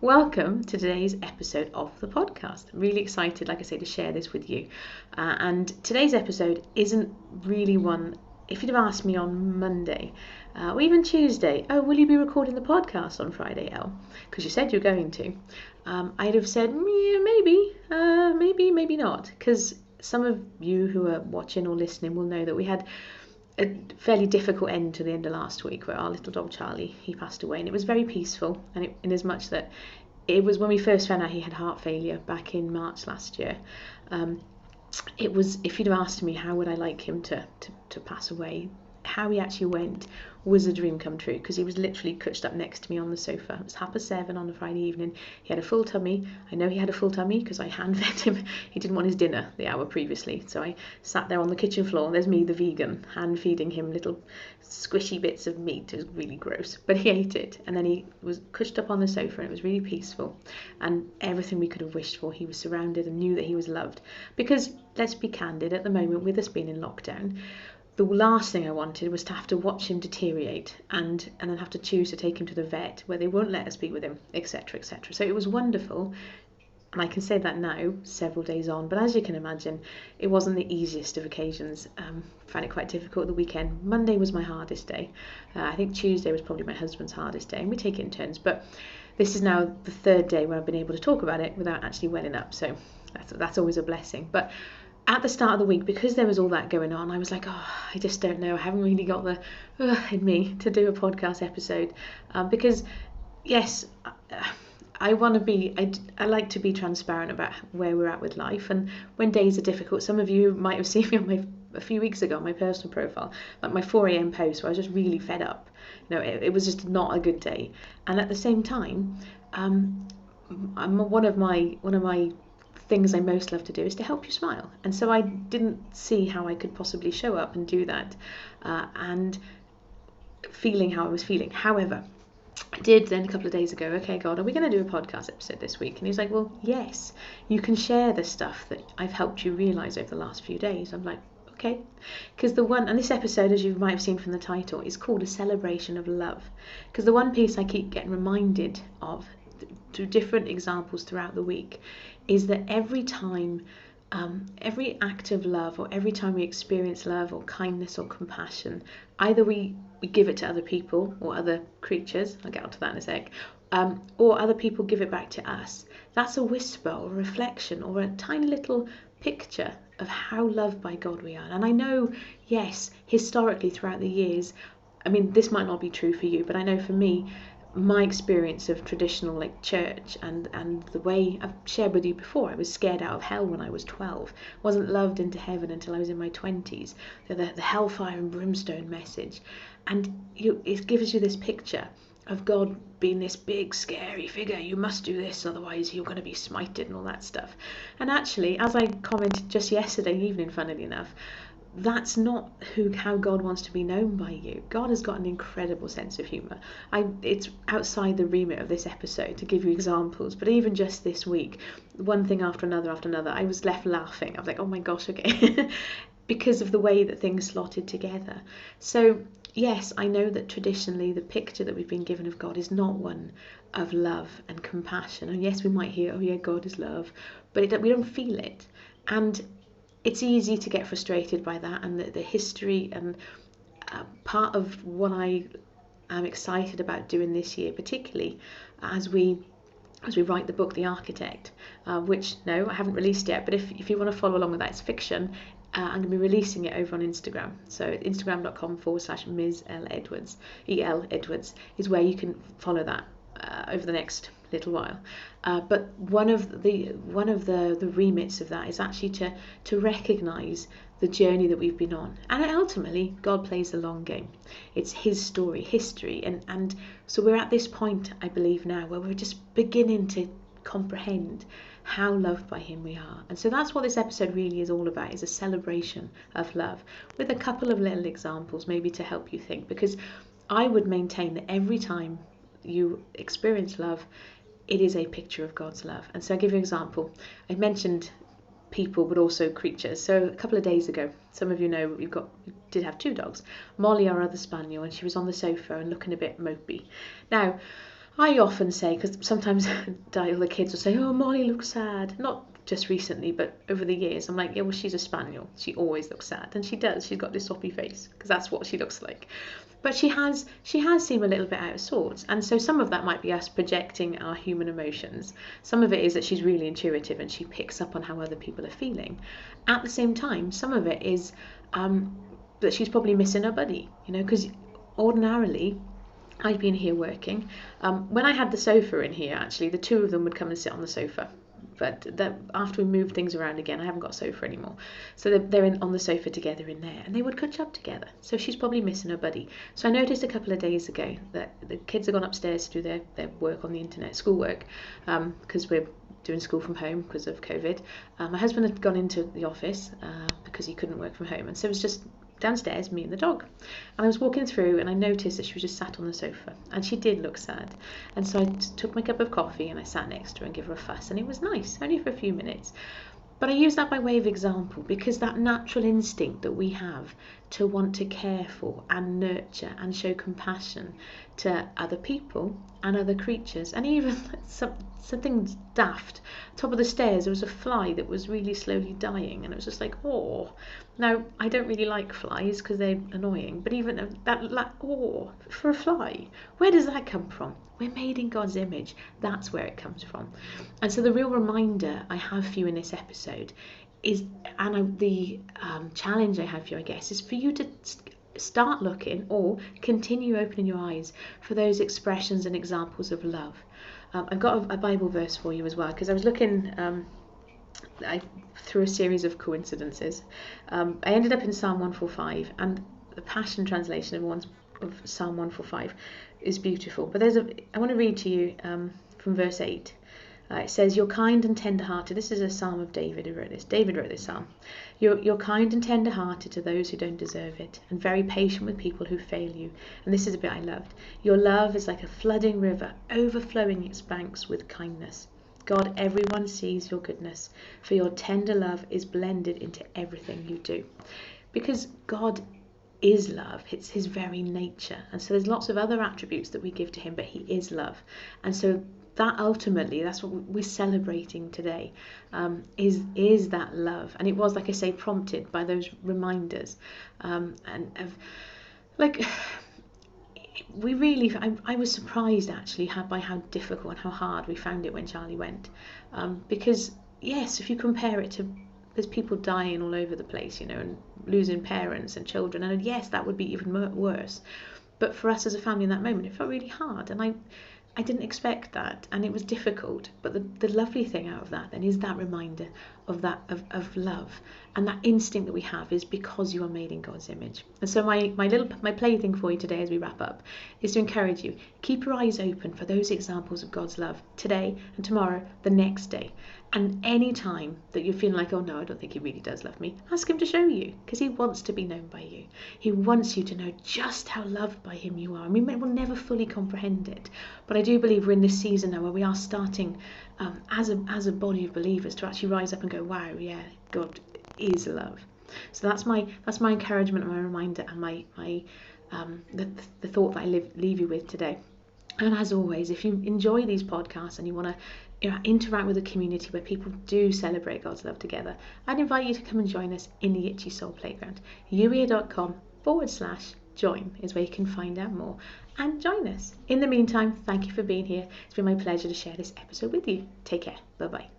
Welcome to today's episode of the podcast. I'm really excited, like I say, to share this with you. And today's episode isn't really one, if you'd have asked me on Monday or even Tuesday, oh, will you be recording the podcast on Friday, Elle? Because you said you're going to. I'd have said, yeah, maybe not. Because some of you who are watching or listening will know that we had a fairly difficult end to the end of last week, where our little dog Charlie, he passed away, and it was very peaceful, and in as much that it was when we first found out he had heart failure back in March last year. It was, if you'd have asked me how would I like him to pass away, how he actually went was a dream come true, because he was literally couched up next to me on the sofa. It was 7:30 on a Friday evening. He had a full tummy. I know he had a full tummy because I hand fed him. He didn't want his dinner the hour previously, so I sat there on the kitchen floor. There's me, the vegan, hand feeding him little squishy bits of meat. It was really gross, but he ate it, and then he was couched up on the sofa, and it was really peaceful, and everything we could have wished for. He was surrounded and knew that he was loved, because let's be candid, at the moment, with us being in lockdown, the last thing I wanted was to have to watch him deteriorate and then have to choose to take him to the vet where they won't let us be with him, etc., etc. So it was wonderful, and I can say that now, several days on, but as you can imagine, it wasn't the easiest of occasions. I found it quite difficult the weekend. Monday was my hardest day. I think Tuesday was probably my husband's hardest day, and we take it in turns, but this is now the third day where I've been able to talk about it without actually welling up, so that's always a blessing. But at the start of the week, because there was all that going on, I was like, oh, I just don't know. I haven't really got the in me to do a podcast episode, because yes, I want to be, I like to be transparent about where we're at with life, and when days are difficult, some of you might have seen me on a few weeks ago on my personal profile, like my 4 a.m. post where I was just really fed up. It was just not a good day, and at the same time, one of my things I most love to do is to help you smile, and so I didn't see how I could possibly show up and do that and feeling how I was feeling. However, I did then a couple of days ago, okay, God, are we going to do a podcast episode this week? And he's like, well, yes, you can share the stuff that I've helped you realise over the last few days. I'm like, okay, because and this episode, as you might have seen from the title, is called A Celebration of Love, because the one piece I keep getting reminded of through different examples throughout the week is that every time, every act of love, or every time we experience love or kindness or compassion, either we give it to other people or other creatures, I'll get onto that in a sec, or other people give it back to us. That's a whisper or a reflection or a tiny little picture of how loved by God we are. And I know, yes, historically throughout the years, I mean, this might not be true for you, but I know for me, my experience of traditional church and the way I've shared with you before, I was scared out of hell when I was 12, wasn't loved into heaven until I was in my 20s, the hellfire and brimstone message, and it gives you this picture of God being this big scary figure. You must do this, otherwise you're going to be smited and all that stuff. And actually, as I commented just yesterday evening, funnily enough, that's not how God wants to be known by you. God has got an incredible sense of humour. It's outside the remit of this episode to give you examples, but even just this week, one thing after another, I was left laughing. I was like, oh my gosh, okay, because of the way that things slotted together. So yes, I know that traditionally the picture that we've been given of God is not one of love and compassion. And yes, we might hear, oh yeah, God is love, but we don't feel it. And it's easy to get frustrated by that, and the history, and part of what I am excited about doing this year, particularly as we write the book The Architect, which, no, I haven't released yet, but if you want to follow along with that, it's fiction. I'm going to be releasing it over on Instagram. So instagram.com/Ms. L. Edwards, E.L. Edwards, is where you can follow that over the next little while. But one of the remits of that is actually to recognise the journey that we've been on. And ultimately, God plays the long game. It's his story, history. And so we're at this point, I believe now, where we're just beginning to comprehend how loved by him we are. And so that's what this episode really is all about, is a celebration of love, with a couple of little examples maybe to help you think, because I would maintain that every time you experience love, it is a picture of God's love. And so I'll give you an example. I mentioned people, but also creatures. So a couple of days ago, some of you know we did have 2 dogs. Molly, our other spaniel, and she was on the sofa and looking a bit mopey. Now, I often say, because sometimes the kids will say, oh, Molly looks sad. Not just recently, but over the years. I'm like, yeah, well, she's a spaniel. She always looks sad. And she does. She's got this soppy face, because that's what she looks like. But she has seemed a little bit out of sorts. And so some of that might be us projecting our human emotions. Some of it is that she's really intuitive and she picks up on how other people are feeling. At the same time, some of it is that she's probably missing her buddy, because ordinarily I'd been here working. When I had the sofa in here, actually, the two of them would come and sit on the sofa. But after we moved things around again, I haven't got a sofa anymore. So they're on the sofa together in there, and they would catch up together. So she's probably missing her buddy. So I noticed a couple of days ago that the kids have gone upstairs to do their work on the internet, schoolwork, because we're doing school from home because of COVID. My husband had gone into the office because he couldn't work from home, and so it was just downstairs, me and the dog. And I was walking through and I noticed that she was just sat on the sofa, and she did look sad. And so I took my cup of coffee and I sat next to her and gave her a fuss, and it was nice, only for a few minutes. But I use that by way of example, because that natural instinct that we have to want to care for and nurture and show compassion to other people and other creatures, and even something daft. Top of the stairs, there was a fly that was really slowly dying, and it was just like, oh. Now, I don't really like flies because they're annoying, but even that, oh, for a fly, where does that come from? We're made in God's image. That's where it comes from. And so the real reminder I have for you in this episode is, and the challenge I have for you, I guess, is for you to start looking or continue opening your eyes for those expressions and examples of love. I've got a Bible verse for you as well, because I was looking through a series of coincidences. I ended up in Psalm 145, and the Passion Translation of Psalm 145 is beautiful. But I want to read to you from verse 8. It says, "You're kind and tender-hearted." This is a psalm of David who wrote this. David wrote this psalm. You're kind and tender-hearted to those who don't deserve it, and very patient with people who fail you. And this is a bit I loved. Your love is like a flooding river, overflowing its banks with kindness. God, everyone sees your goodness, for your tender love is blended into everything you do. Because God is love, it's his very nature. And so there's lots of other attributes that we give to him, but he is love. And so that ultimately, that's what we're celebrating today, is that love. And it was, like I say, prompted by those reminders, and of, like, I was surprised actually by how difficult and how hard we found it when Charlie went, because yes, if you compare it to, there's people dying all over the place, and losing parents and children, and yes, that would be even worse. But for us as a family in that moment, it felt really hard, and I didn't expect that, and it was difficult. But the lovely thing out of that then is that reminder of that of love, and that instinct that we have is because you are made in God's image. And so my plaything for you today as we wrap up is to encourage you, keep your eyes open for those examples of God's love today and tomorrow, the next day. And any time that you're feeling like, oh no, I don't think he really does love me, ask him to show you, because he wants to be known by you. He wants you to know just how loved by him you are. I mean, we'll never fully comprehend it, but I do believe we're in this season now where we are starting as a body of believers to actually rise up and go, wow, yeah, God is love. So that's my encouragement and my reminder, and the thought that I leave you with today. And as always, if you enjoy these podcasts and you want to interact with a community where people do celebrate God's love together, I'd invite you to come and join us in the Itchy Soul Playground. youear.com/join is where you can find out more and join us. In the meantime, thank you for being here. It's been my pleasure to share this episode with you. Take care. Bye-bye.